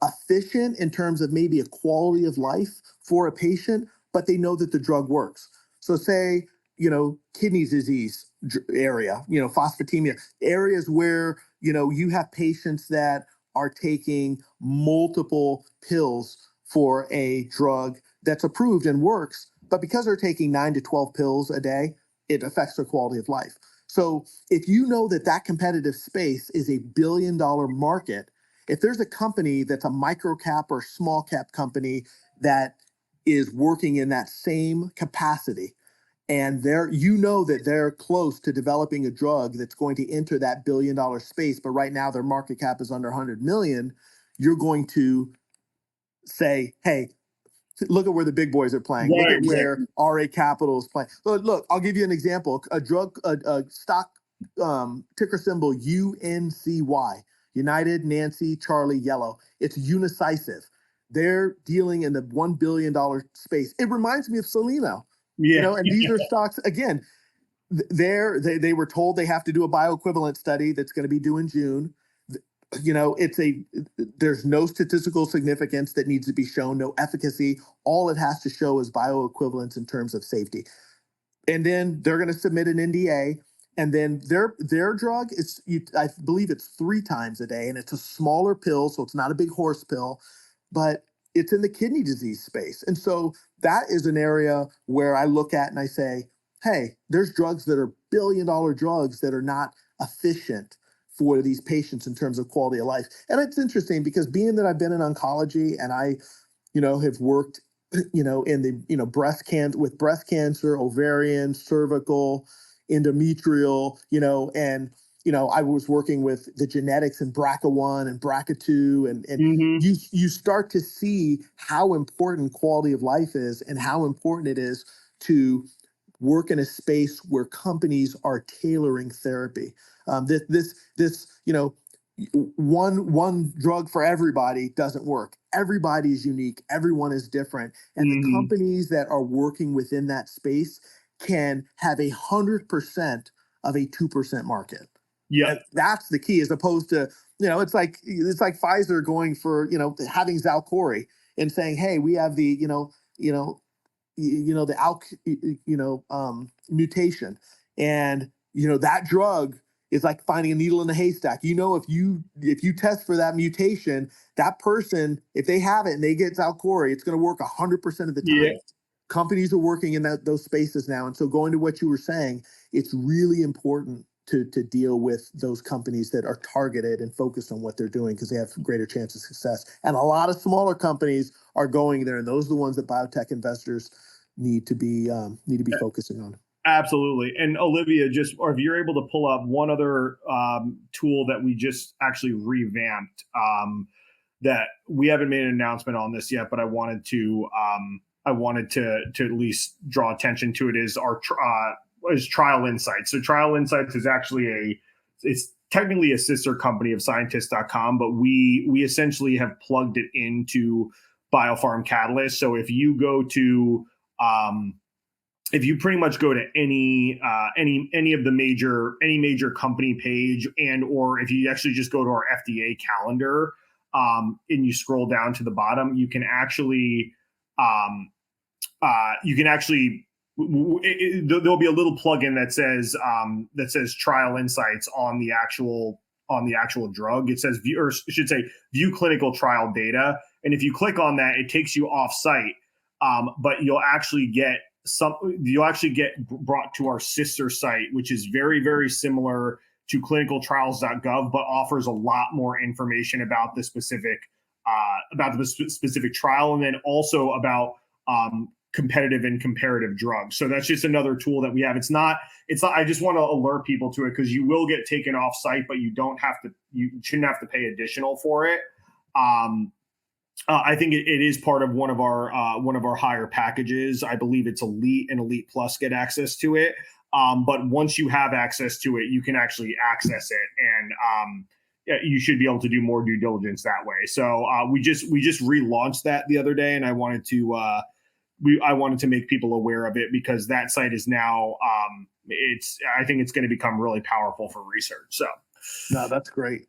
efficient in terms of maybe a quality of life for a patient, but they know that the drug works. So say, kidney disease area, phosphatemia, areas where, you have patients that are taking multiple pills for a drug that's approved and works, but because they're taking 9 to 12 pills a day, it affects their quality of life. So if you know that that competitive space is a $1 billion market, if there's a company that's a micro cap or small cap company that is working in that same capacity, and that they're close to developing a drug that's going to enter that $1 billion space, but right now their market cap is under 100 million, you're going to say, hey, look at where the big boys are playing. Look Right, at where RA Capital is playing. Look, I'll give you an example. A stock ticker symbol UNCY, United Nancy Charlie Yellow. It's Unicisive. They're dealing in the $1 billion space. It reminds me of Soleno, yeah, and these are stocks again. They were told they have to do a bioequivalent study that's going to be due in June. There's no statistical significance that needs to be shown, no efficacy. All it has to show is bioequivalence in terms of safety. And then they're going to submit an NDA, and then their drug is, I believe it's 3 times a day, and it's a smaller pill, so it's not a big horse pill, but it's in the kidney disease space. And so that is an area where I look at and I say, hey, there's drugs that are $1 billion drugs that are not efficient for these patients in terms of quality of life. And it's interesting because being that I've been in oncology and I have worked, in the, with breast cancer, ovarian, cervical, endometrial, and, I was working with the genetics in BRCA1 and BRCA2, and hmm you start to see how important quality of life is and how important it is to work in a space where companies are tailoring therapy. This one drug for everybody doesn't work. Everybody is unique. Everyone is different, and the hmm companies that are working within that space can have 100% of a 2% market. yep, And that's the key, as opposed to it's like Pfizer going for having Xalcori and saying, hey, we have the the ALK mutation, and that drug is like finding a needle in a haystack. If you test for that mutation, that person, if they have it and they get Xalcori, it's going to work 100% of the yeah. time. Companies are working in those spaces now, and so going to what you were saying, it's really important to deal with those companies that are targeted and focused on what they're doing because they have greater chance of success. And a lot of smaller companies are going there, and those are the ones that biotech investors need to be focusing on. Absolutely. And Olivia, or if you're able to pull up one other tool that we just actually revamped, that we haven't made an announcement on this yet, but I wanted to at least draw attention to it, is our is Trial Insights. So Trial Insights is actually it's technically a sister company of scientist.com, but we essentially have plugged it into BioPharmCatalyst. So if you pretty much go to any of the major company page, and or if you actually just go to our FDA calendar, and you scroll down to the bottom, you can actually there'll be a little plugin that says Trial Insights on the actual drug. It says view, or it should say view clinical trial data, and if you click on that, it takes you off site, but you'll actually get brought to our sister site, which is very, very similar to clinicaltrials.gov, but offers a lot more information about the specific trial, and then also about competitive and comparative drugs. So that's just another tool that we have. It's not, I just want to alert people to it because you will get taken off site, but you shouldn't have to pay additional for it. I think it is part of one of our higher packages. I believe it's Elite and Elite Plus get access to it. But once you have access to it, you can actually access it, and you should be able to do more due diligence that way. So we just relaunched that the other day, and I wanted to make people aware of it because that site is now I think it's going to become really powerful for research. So No, that's great.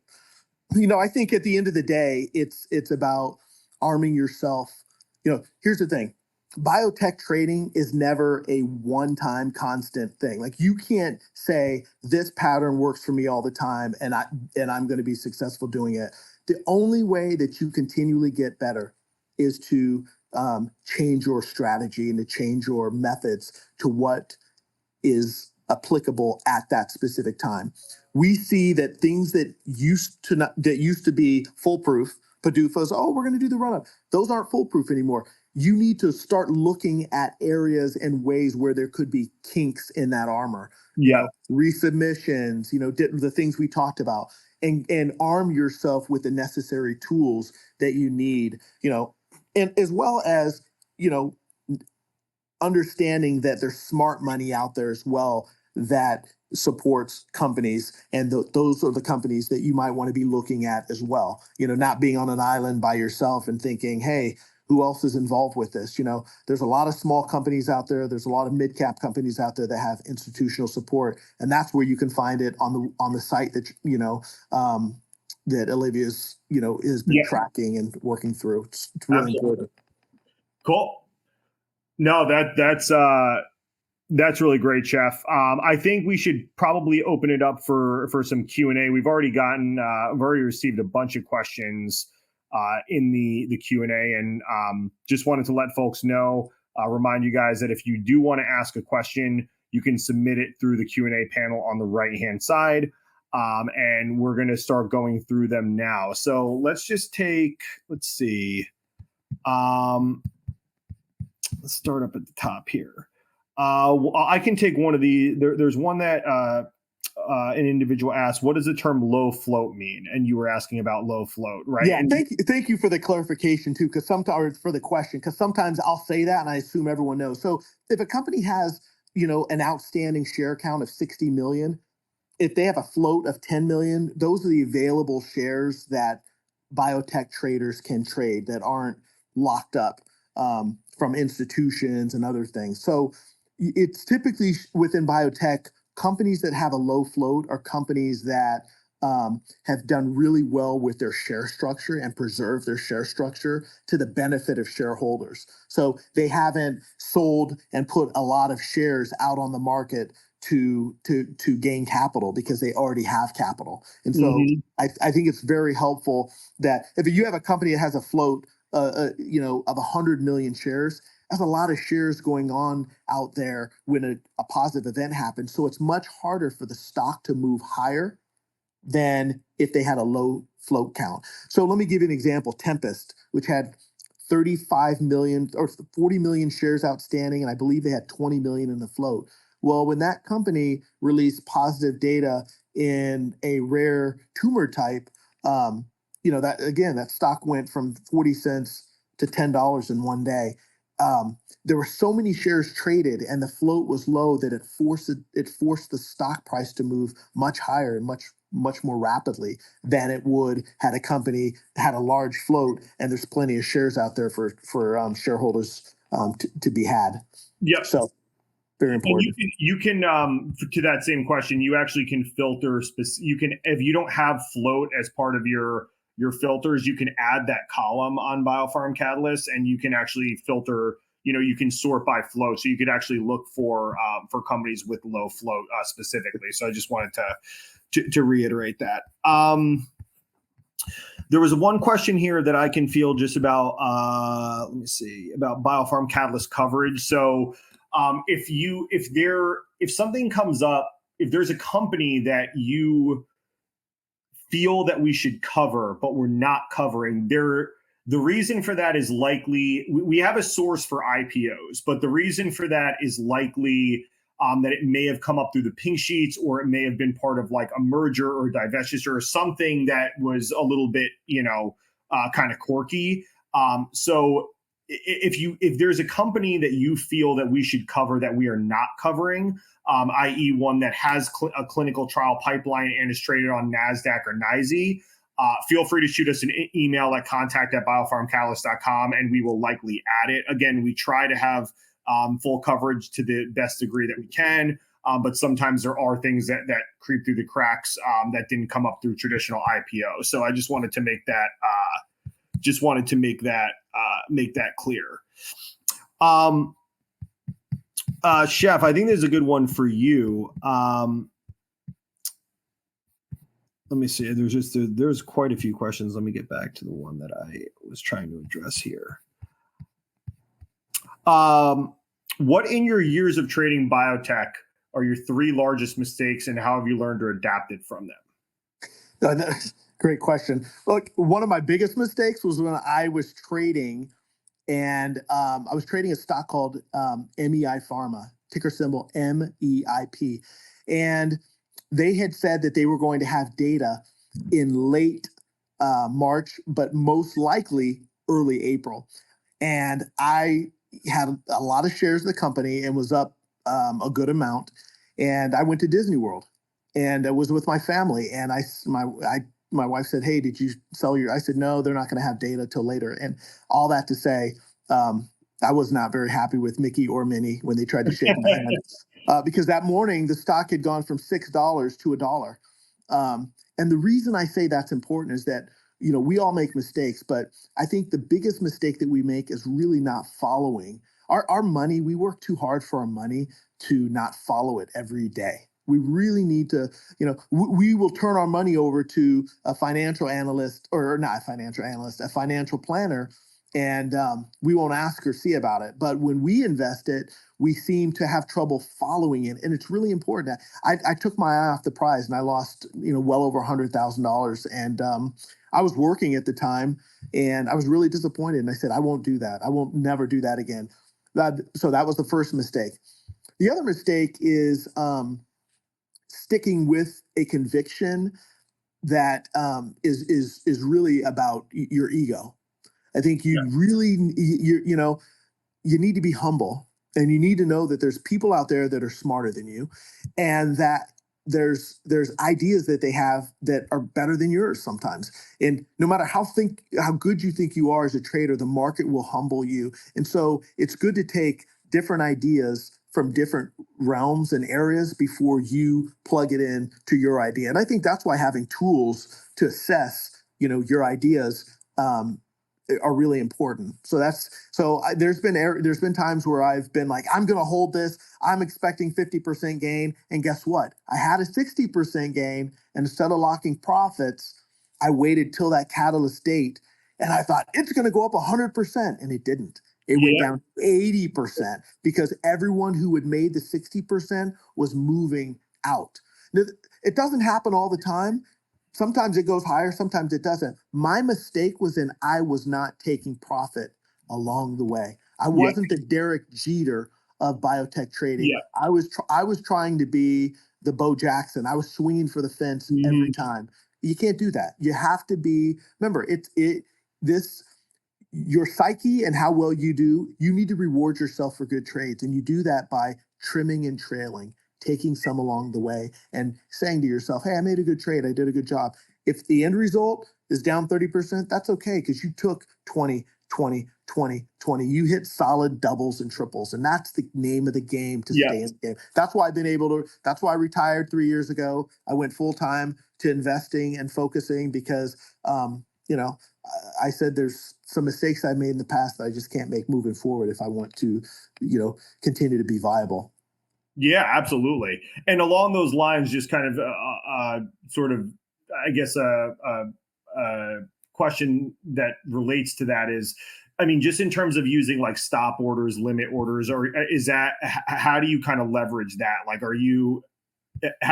I think at the end of the day, it's about arming yourself. Here's the thing. Biotech trading is never a one-time constant thing. Like you can't say this pattern works for me all the time and I'm going to be successful doing it. The only way that you continually get better is to change your strategy and to change your methods to what is applicable at that specific time. We see that things that used to be foolproof, PDUFAs, oh, we're going to do the run up. Those aren't foolproof anymore. You need to start looking at areas and ways where there could be kinks in that armor. yeah, Resubmissions, the things we talked about, and arm yourself with the necessary tools that you need, and as well as, you know, understanding that there's smart money out there as well that supports companies, and those are the companies that you might want to be looking at as well. Not being on an island by yourself and thinking, hey, who else is involved with this? There's a lot of small companies out there. There's a lot of mid-cap companies out there that have institutional support, and that's where you can find it on the site that that Olivia's has been tracking and working through. It's really important. Cool. No, that's really great, Sheff. I think we should probably open it up for some Q&A. We've already received a bunch of questions in the Q&A, and just wanted to let folks know, remind you guys that if you do want to ask a question, you can submit it through the Q&A panel on the right-hand side, and we're going to start going through them now. So let's see. Let's start up at the top here. I can take one of the. There's one that an individual asked, "What does the term low float mean?" And you were asking about low float, right? Yeah, thank you for the clarification too, because sometimes for the question, because sometimes I'll say that and I assume everyone knows. So if a company has an outstanding share count of 60 million, if they have a float of 10 million, those are the available shares that biotech traders can trade that aren't locked up from institutions and other things. So it's typically within biotech, companies that have a low float are companies that have done really well with their share structure and preserve their share structure to the benefit of shareholders. So they haven't sold and put a lot of shares out on the market to gain capital because they already have capital. And so I think it's very helpful that if you have a company that has a float of 100 million shares, that's a lot of shares going on out there when a positive event happens. So it's much harder for the stock to move higher than if they had a low float count. So let me give you an example. Tempest, which had 35 million or 40 million shares outstanding, and I believe they had 20 million in the float. Well, when that company released positive data in a rare tumor type, that stock went from 40 cents to $10 in one day. There were so many shares traded and the float was low that it forced the stock price to move much higher and much more rapidly than it would had a company had a large float and there's plenty of shares out there for shareholders to be had. Yep. So very important. And you can to that same question, you actually can filter. If you don't have float as part of your filters, you can add that column on BioPharmCatalyst, and you can actually filter. You can sort by float, so you could actually look for companies with low float specifically. So I just wanted to reiterate that. There was one question here that I can feel just about. Let me see about BioPharmCatalyst coverage. So if something comes up, if there's a company that you feel that we should cover, but we're not covering, the reason for that is likely we have a source for IPOs, but the reason for that is likely that it may have come up through the pink sheets, or it may have been part of like a merger or divestiture or something that was a little bit, kind of quirky. So if there's a company that you feel that we should cover that we are not covering, i.e., one that has a clinical trial pipeline and is traded on NASDAQ or NYSE, feel free to shoot us an email at contact@biopharmcatalyst.com, and we will likely add it. Again, we try to have full coverage to the best degree that we can, but sometimes there are things that creep through the cracks that didn't come up through traditional IPO. So I just wanted to make that make that clear. Sheff, I think there's a good one for you. Let me see. There's quite a few questions. Let me get back to the one that I was trying to address here. What in your years of trading biotech are your 3 largest mistakes, and how have you learned or adapted from them? Great question. Look, one of my biggest mistakes was when I was trading, and I was trading a stock called MEI Pharma, ticker symbol MEIP. And they had said that they were going to have data in late March, but most likely early April. And I had a lot of shares in the company and was up a good amount. And I went to Disney World, and I was with my family. And my wife said, "Hey, did you sell your?" I said, "No, they're not going to have data till later." And all that to say, I was not very happy with Mickey or Minnie when they tried to shake my hand, because that morning the stock had gone from $6 to $1. And the reason I say that's important is that, we all make mistakes, but I think the biggest mistake that we make is really not following our money. We work too hard for our money to not follow it every day. We really need to, we will turn our money over to a financial analyst, or not a financial analyst, a financial planner, and we won't ask or see about it. But when we invest it, we seem to have trouble following it, and it's really important. I took my eye off the prize, and I lost, well over $100,000, and I was working at the time, and I was really disappointed. And I said, I won't do that. I won't never do that again. So that was the first mistake. The other mistake is sticking with a conviction that is really about your ego. I think you really you need to be humble, and you need to know that there's people out there that are smarter than you, and that there's ideas that they have that are better than yours sometimes. And no matter how good you think you are as a trader, the market will humble you. And so it's good to take different ideas from different realms and areas before you plug it in to your idea. And I think that's why having tools to assess, your ideas are really important. There's been times where I've been like, I'm going to hold this. I'm expecting 50% gain, and guess what? I had a 60% gain, and instead of locking profits, I waited till that catalyst date, and I thought it's going to go up 100%, and it didn't. It went down 80% because everyone who had made the 60% was moving out. Now, it doesn't happen all the time. Sometimes it goes higher, sometimes it doesn't. My mistake was I was not taking profit along the way. I wasn't the Derek Jeter of biotech trading. I was trying to be the Bo Jackson. I was swinging for the fence every time. You can't do that. You have to be. Remember, this your psyche and how well you do. You need to reward yourself for good trades, and you do that by trimming and trailing, taking some along the way, and saying to yourself, hey, I made a good trade. I did a good job. If the end result is down 30%, that's okay, because you took 20, 20, 20, 20. You hit solid doubles and triples, and that's the name of the game to stay in the game. That's why that's why I retired 3 years ago. I went full time to investing and focusing because, I said there's some mistakes I made in the past that I just can't make moving forward if I want to, continue to be viable. Yeah, absolutely. And along those lines, just kind of sort of, I guess, a question that relates to that is, I mean, just in terms of using like stop orders, limit orders, or how do you kind of leverage that? Like, how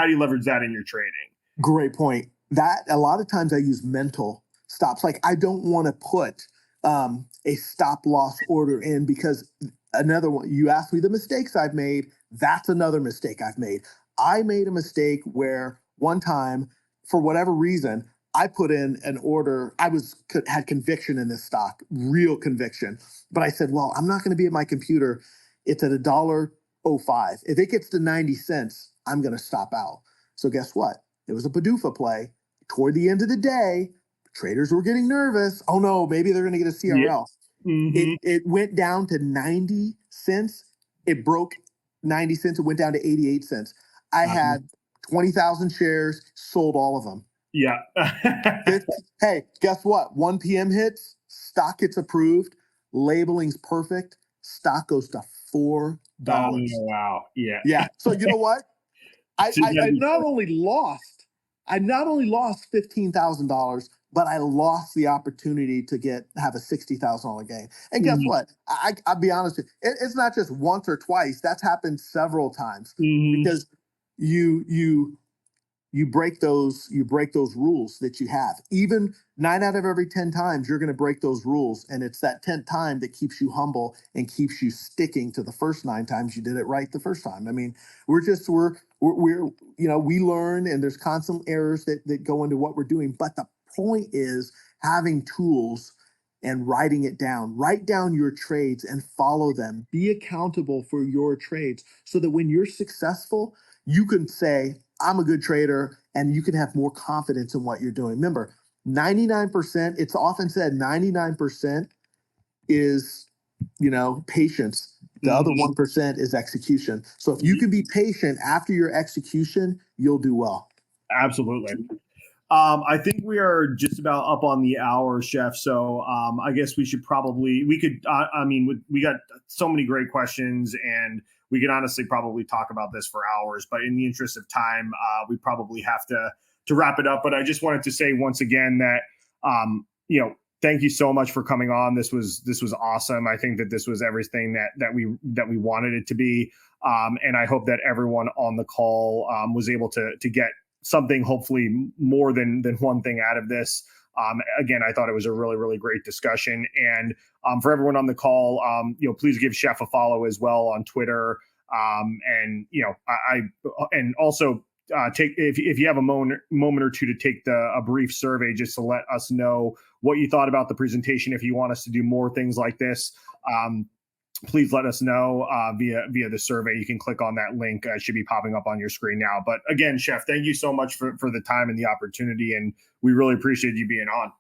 do you leverage that in your trading? Great point. That a lot of times I use mental stops. Like I don't want to put a stop loss order in, because another one, you asked me the mistakes I've made. That's another mistake I've made. I made a mistake where one time, for whatever reason, I put in an order. Had conviction in this stock, real conviction. But I said, well, I'm not going to be at my computer. It's at $1.05. If it gets to 90 cents, I'm going to stop out. So guess what? It was a PDUFA play. Toward the end of the day, traders were getting nervous. Oh no, maybe they're going to get a Yeah. CRL. Mm-hmm. It went down to 90 cents. It broke 90 cents. It went down to 88 cents. I had 20,000 shares, sold all of them. Yeah. Hey, guess what? 1 p.m. hits, stock gets approved, labeling's perfect, stock goes to $4. Oh, wow. Yeah. Yeah. So you know what? I, So you I, gotta I be not only lost, I not only lost $15,000, but I lost the opportunity to have a $60,000 gain. And guess Mhm. what? I'll be honest with you, it's not just once or twice. That's happened several times Mhm. because you you break those rules that you have. Even 9 out of every 10 times you're going to break those rules, and it's that 10th time that keeps you humble and keeps you sticking to the first 9 times you did it right the first time. I mean, we're we learn, and there's constant errors that go into what we're doing, but the point is having tools and writing it down. Write down your trades and follow them. Be accountable for your trades so that when you're successful, you can say, I'm a good trader, and you can have more confidence in what you're doing. Remember, 99%, it's often said 99% is, patience. The other Mhm. 1% is execution. So if you can be patient after your execution, you'll do well. Absolutely. I think we are just about up on the hour, Chef. So I guess we could, I mean, we got so many great questions, and we could honestly probably talk about this for hours, but in the interest of time, we probably have to wrap it up. But I just wanted to say once again that, thank you so much for coming on. This was awesome. I think that this was everything that we wanted it to be. And I hope that everyone on the call was able to get something, hopefully more than one thing out of this. Again, I thought it was a really, really great discussion. And for everyone on the call, please give Sheff a follow as well on Twitter. And and also take, if you have a moment or two, to take a brief survey just to let us know what you thought about the presentation. If you want us to do more things like this, please let us know via the survey. You can click on that link. It should be popping up on your screen now. But again, Sheff, thank you so much for the time and the opportunity, and we really appreciate you being on.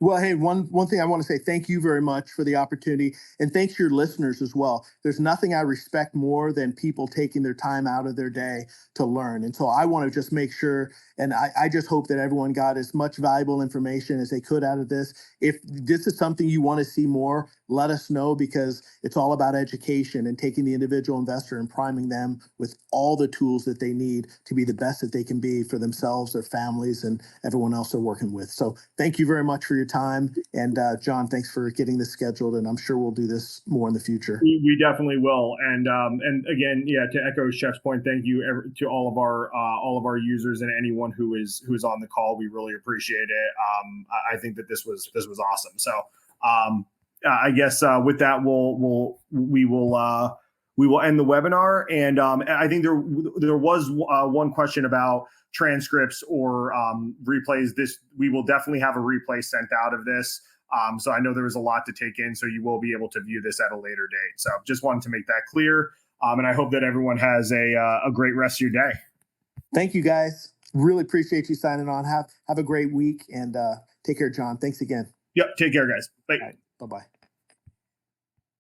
Well, hey, one thing I want to say, thank you very much for the opportunity, and thanks to your listeners as well. There's nothing I respect more than people taking their time out of their day to learn. And so I want to just make sure, and I just hope that everyone got as much valuable information as they could out of this. If this is something you want to see more, let us know, because it's all about education and taking the individual investor and priming them with all the tools that they need to be the best that they can be for themselves, their families, and everyone else they're working with. So thank you very much for your time. And John, thanks for getting this scheduled. And I'm sure we'll do this more in the future. We definitely will. And again, yeah, to echo Chef's point, thank you to all of our users and anyone who is on the call. We really appreciate it. I think that this was awesome. So I guess with that, we will end the webinar. And I think there was one question about transcripts or replays. We will definitely have a replay sent out of this. So I know there was a lot to take in, so you will be able to view this at a later date. So just wanted to make that clear. And I hope that everyone has a great rest of your day. Thank you, guys. Really appreciate you signing on. Have a great week, and take care, John. Thanks again. Yep. Take care, guys. Bye. Bye-bye.